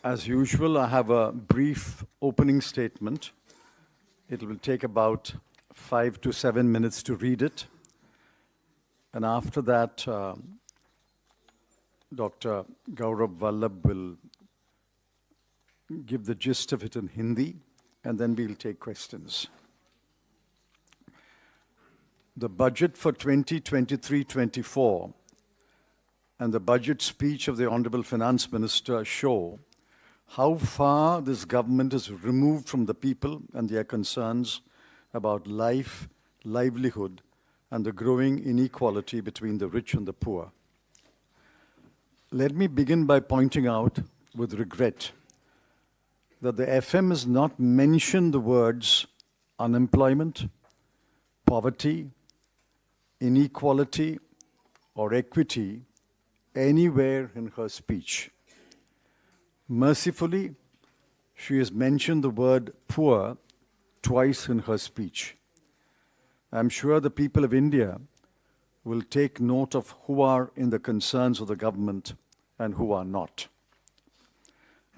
As usual, I have a brief opening statement. It will take about 5 to 7 minutes to read it. And after that, Dr. Gaurav Vallabh will give the gist of it in Hindi, and then we'll take questions. The budget for 2023-24 and the budget speech of the Honorable Finance Minister show how far this government is removed from the people and their concerns about life, livelihood, and the growing inequality between the rich and the poor. Let me begin by pointing out, with regret, that the FM has not mentioned the words unemployment, poverty, inequality, or equity anywhere in her speech. Mercifully, she has mentioned the word poor twice in her speech. I'm sure the people of India will take note of who are in the concerns of the government and who are not.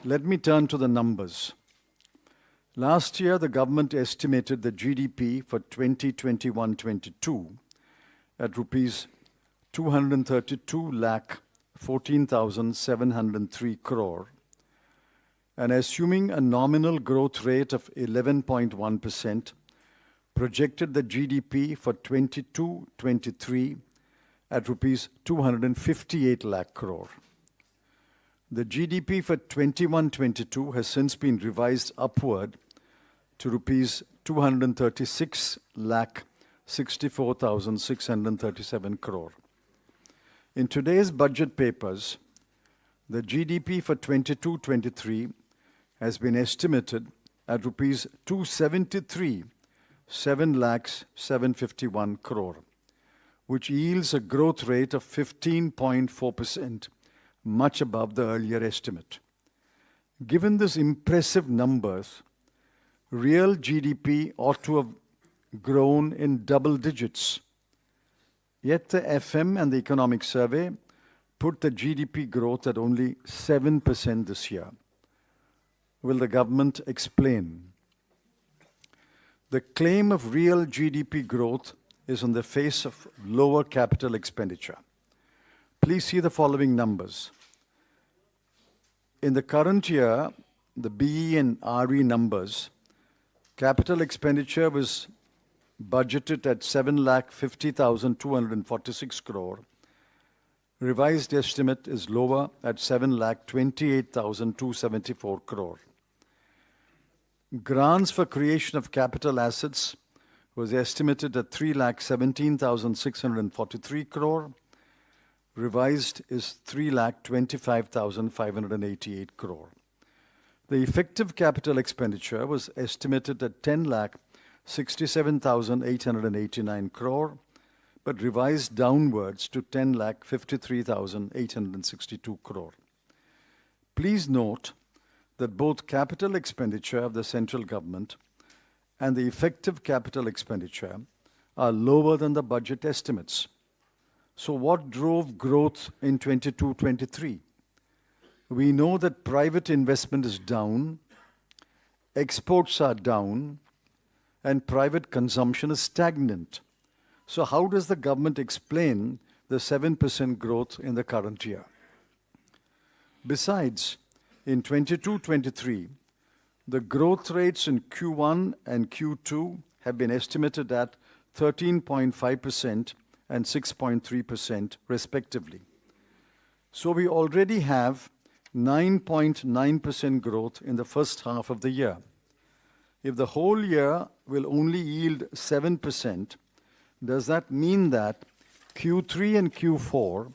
Let me turn to the numbers. Last year, the government estimated the GDP for 2021-22 at rupees 232,14,703 crore, and assuming a nominal growth rate of 11.1%, projected the GDP for 22-23 at rupees 258 lakh crore. The GDP for 21-22 has since been revised upward to rupees 236 lakh 64,637 crore. In today's budget papers, the GDP for 22-23 has been estimated at rupees 273 7 lakhs 751 crore, which yields a growth rate of 15.4%, much above the earlier estimate. Given these impressive numbers, real GDP ought to have grown in double digits. Yet the FM and the Economic Survey put the GDP growth at only 7% this year. Will the government explain? The claim of real GDP growth is on the face of lower capital expenditure. Please see the following numbers. In the current year, the BE and RE numbers, capital expenditure was budgeted at 7,50,246 crore. Revised estimate is lower at 7,28,274 crore. Grants for creation of capital assets was estimated at 3,17,643 crore. Revised is 3,25,588 crore. The effective capital expenditure was estimated at 10,67,889 crore, but revised downwards to 10,53,862 crore. Please note that both capital expenditure of the central government and the effective capital expenditure are lower than the budget estimates. So what drove growth in 22-23? We know that private investment is down, exports are down, and private consumption is stagnant. So how does the government explain the 7% growth in the current year? Besides, in 22-23, the growth rates in Q1 and Q2 have been estimated at 13.5% and 6.3% respectively. So we already have 9.9% growth in the first half of the year. If the whole year will only yield 7%, does that mean that Q3 and Q4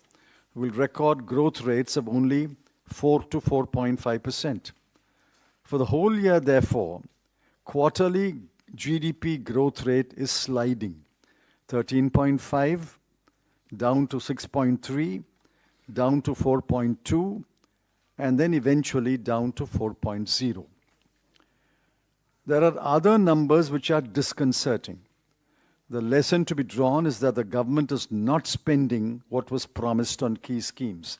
will record growth rates of only 4 to 4.5%? For the whole year, therefore, quarterly GDP growth rate is sliding. 13.5, down to 6.3, down to 4.2, and then eventually down to 4.0. There are other numbers which are disconcerting. The lesson to be drawn is that the government is not spending what was promised on key schemes.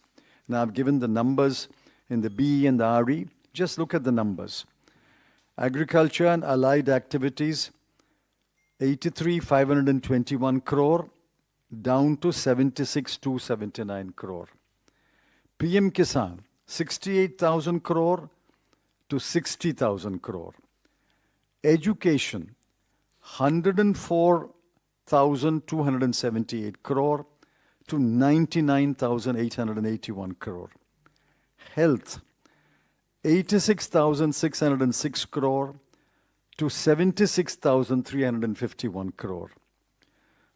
Now, I've given the numbers in the BE and the RE. Just look at the numbers. Agriculture and allied activities, 83,521 crore, down to 76,279 crore. PM Kisan, 68,000 crore to 60,000 crore. Education, 104,278 crore to 99,881 crore. Health, 86,606 crore to 76,351 crore.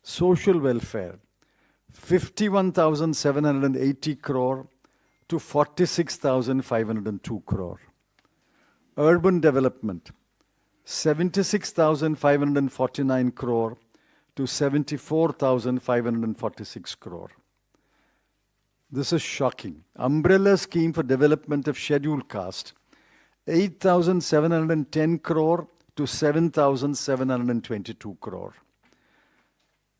Social welfare, 51,780 crore to 46,502 crore. Urban development, 76,549 crore to 74,546 crore. This is shocking. Umbrella scheme for development of scheduled caste, 8,710 crore to 7,722 crore.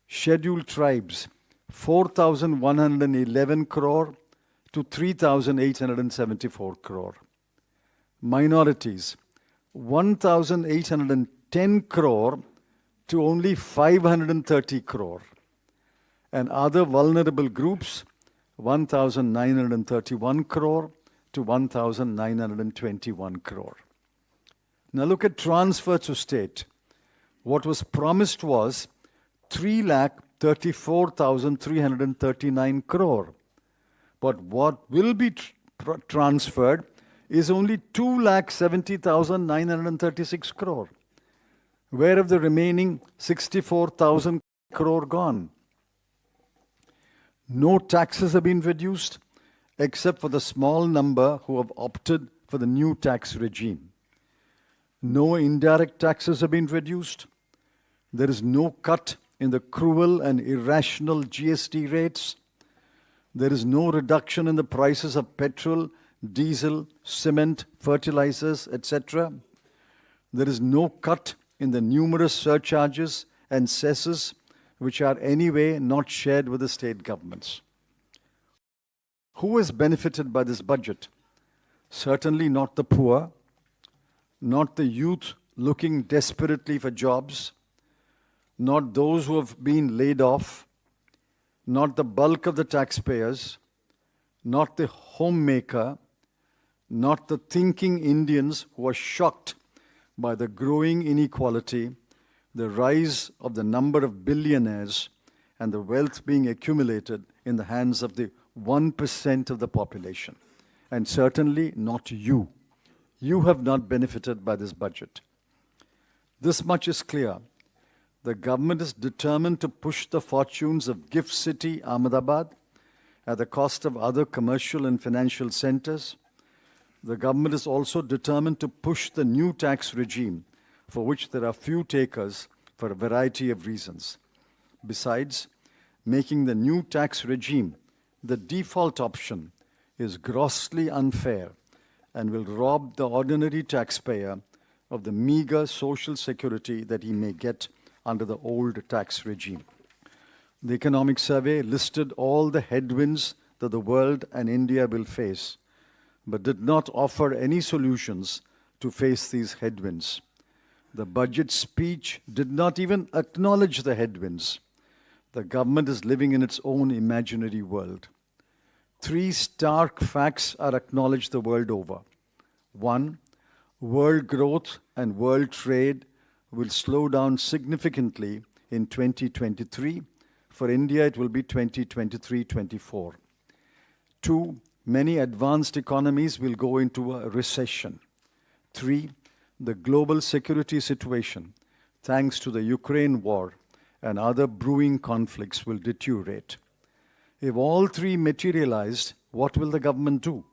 Scheduled tribes, 4,111 crore to 3,874 crore. Minorities, 1,810 crore to only 530 crore. And other vulnerable groups, 1,931 crore to 1,921 crore. Now look at transfer to state. What was promised was 3,34,339 crore. But what will be transferred is only 2,70,936 crore. Where have the remaining 64,000 crore gone? No taxes have been reduced, except for the small number who have opted for the new tax regime. No indirect taxes have been reduced. There is no cut in the cruel and irrational GST rates. There is no reduction in the prices of petrol, diesel, cement, fertilizers, etc. There is no cut in the numerous surcharges and cesses which are anyway not shared with the state governments. Who has benefited by this budget? Certainly not the poor, not the youth looking desperately for jobs, not those who have been laid off, not the bulk of the taxpayers, not the homemaker, not the thinking Indians who are shocked by the growing inequality, the rise of the number of billionaires, and the wealth being accumulated in the hands of the 1% of the population. And certainly not you. You have not benefited by this budget. This much is clear. The government is determined to push the fortunes of Gift City, Ahmedabad, at the cost of other commercial and financial centers. The government is also determined to push the new tax regime, for which there are few takers for a variety of reasons. Besides, making the new tax regime the default option is grossly unfair and will rob the ordinary taxpayer of the meager social security that he may get under the old tax regime. The Economic Survey listed all the headwinds that the world and India will face, but did not offer any solutions to face these headwinds. The budget speech did not even acknowledge the headwinds. The government is living in its own imaginary world. Three stark facts are acknowledged the world over. One, world growth and world trade will slow down significantly in 2023. For India, it will be 2023-24. Two, many advanced economies will go into a recession. Three, the global security situation, thanks to the Ukraine war and other brewing conflicts, will deteriorate. If all three materialized, what will the government do?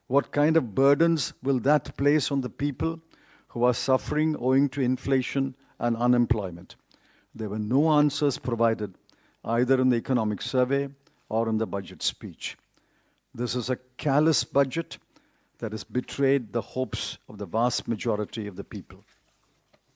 What kind of burdens will that place on the people who are suffering owing to inflation and unemployment? There were no answers provided either in the Economic Survey or in the budget speech. This is a callous budget that has betrayed the hopes of the vast majority of the people.